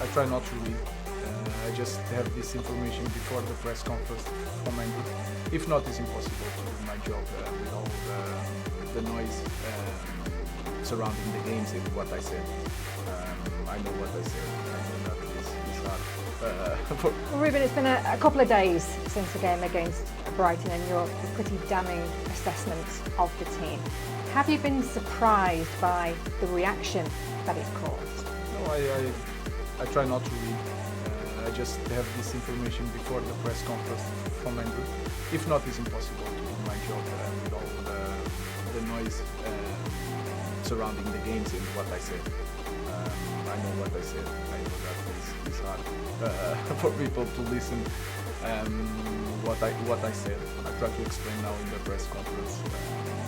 I try not to read. I just have this information before the press conference from Andrew. If not, it's impossible to do my job with all the noise surrounding the games and what I said. I know what I said. I know that it's hard. Ruben, it's been a couple of days since the game against Brighton and your pretty damning assessment of the team. Have you been surprised by the reaction that it's caused? No, I try not to read. I just have this information before the press conference from Andrew. If not, it's impossible to do my job with all the noise surrounding the games and what I said. I know what I said. I know that it's hard for people to listen what I said. I try to explain now in the press conference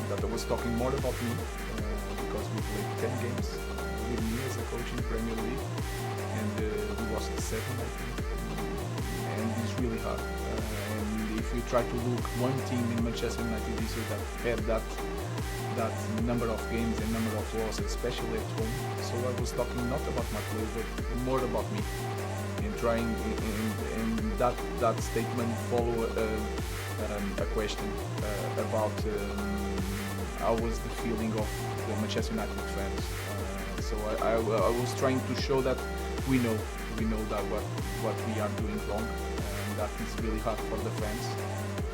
that I was talking more about me because we played 10 games with me as a coach in Premier League, and we lost 7, I think. And it's really hard. And if you try to look one team in Manchester United this year that had that number of games and number of losses, especially at home. So I was talking not about my players, but more about me, and trying in that statement follow a question about how was the feeling of the Manchester United fans. So I was trying to show that we know that what we are doing wrong, and that is really hard for the fans,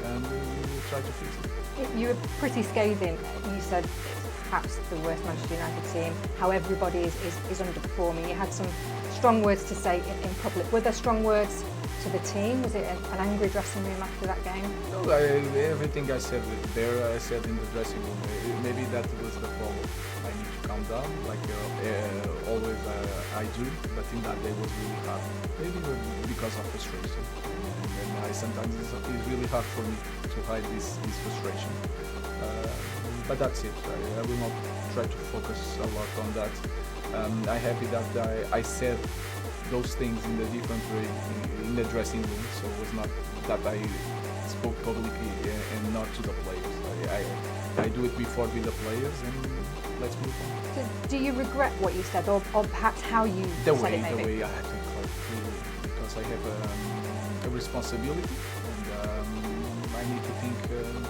and we will try to fix it. You were pretty scathing. You said it's perhaps the worst Manchester United team, how everybody is underperforming. You had some strong words to say in public. Were there strong words to the team? Was it an angry dressing room after that game? No, everything I said there, I said in the dressing room. Maybe that was the problem. I need to calm down, like always I do, but in that day was really hard. Maybe because of frustration. And sometimes it's really hard for me to hide this frustration. But that's it. I will not try to focus a lot on that. I'm happy that I said those things in the different way in the dressing room, so it was not that I spoke publicly and not to the players. I do it before with the players, and let's move on. So do you regret what you said, or perhaps how you the said way, it maybe? The way I think quite clearly, because I have a responsibility, and I need to think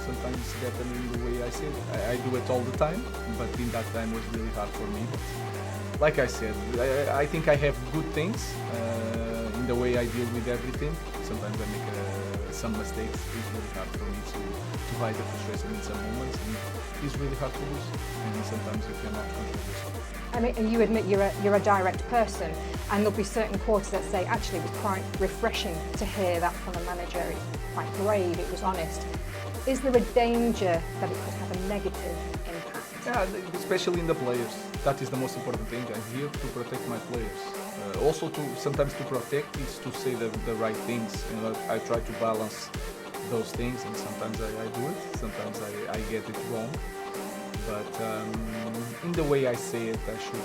sometimes better in the way I say it. I do it all the time, but in that time was really hard for me. But like I said, I think I have good things in the way I deal with everything. Sometimes I make some mistakes. It's really hard for me to hide the frustration in some moments, and it's really hard to lose. And sometimes you cannot control yourself. I mean, and you admit you're a direct person, and there'll be certain quarters that say actually it was quite refreshing to hear that from a manager. It's quite brave, it was honest. Is there a danger that it could have a negative impact? Yeah, especially in the players. That is the most important thing. I'm here to protect my players. Also, sometimes to protect is to say the right things. I try to balance those things, and sometimes I do it. Sometimes I get it wrong. But in the way I say it, I should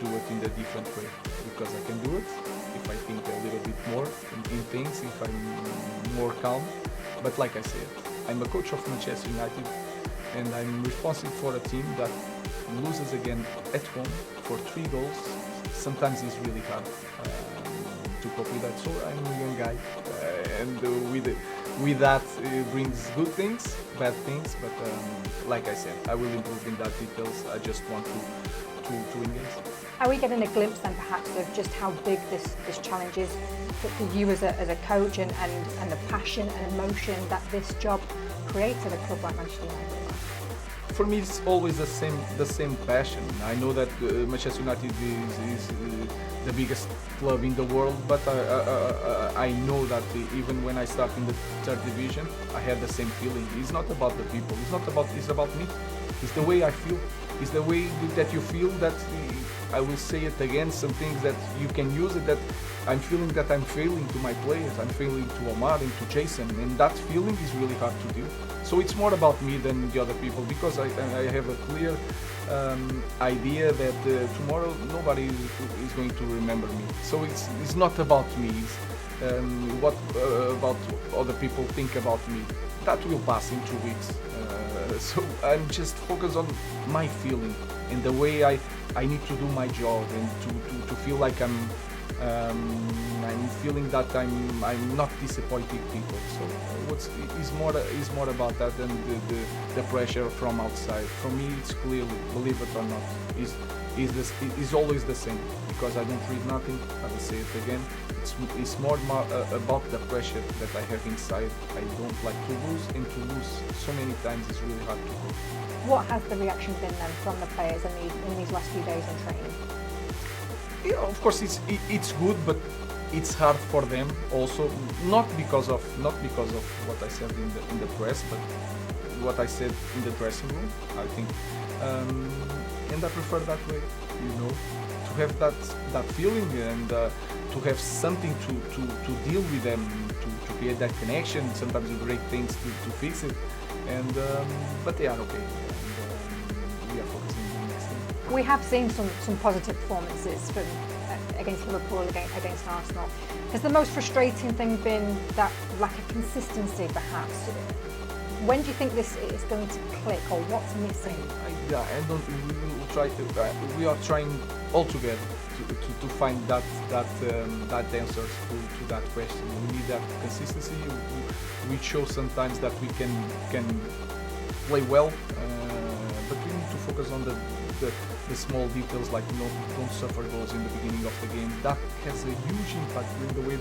do it in a different way, because I can do it if I think a little bit more in things, if I'm more calm. But like I said, I'm a coach of Manchester United, and I'm responsible for a team that loses again at home for 3 goals. Sometimes it's really hard to cope with that. So I'm a young guy, and with that it brings good things, bad things. But like I said, I will improve in that details. I just want to engage. Are we getting a glimpse then perhaps of just how big this challenge is for you as a coach, and the passion and emotion that this job creates at a club like Manchester United? For me, it's always the same passion. I know that Manchester United is the biggest club in the world, but I know that even when I start in the 3rd division, I had the same feeling. It's not about the people. It's about me. It's the way I feel. It's the way that you feel. That I will say it again. Some things that you can use it. That I'm feeling that I'm failing to my players. I'm failing to Omar and to Jason, and that feeling is really hard to deal. So it's more about me than the other people, because I have a clear idea that tomorrow nobody is going to remember me. So it's not about me. It's what about other people think about me. That will pass in 2 weeks. So I'm just focused on my feeling and the way I need to do my job, and to feel like I'm I'm feeling that I'm not disappointing people. So it's more about that than the pressure from outside. For me, it's clearly, believe it or not, is always the same, because I don't read nothing. I will say it again. It's more about the pressure that I have inside. I don't like to lose, and to lose so many times is really hard to go. What has the reaction been then from the players in these last few days in training? Yeah, of course it's good, but it's hard for them also, not because of what I said in the press, but what I said in the dressing room, I think, and I prefer that way, to have that feeling, and to have something to deal with them, to create that connection. Sometimes you break things to fix it, and but they are okay, and we are focusing on the next thing. We have seen some positive performances from against Liverpool, against Arsenal. Has the most frustrating thing been that lack of consistency, perhaps? When do you think this is going to click, or what's missing? We are trying all together to find that answers to that question. We need that consistency. We show sometimes that we can play well, but we need to focus on the small details, like don't suffer goals in the beginning of the game. That has a huge impact in the way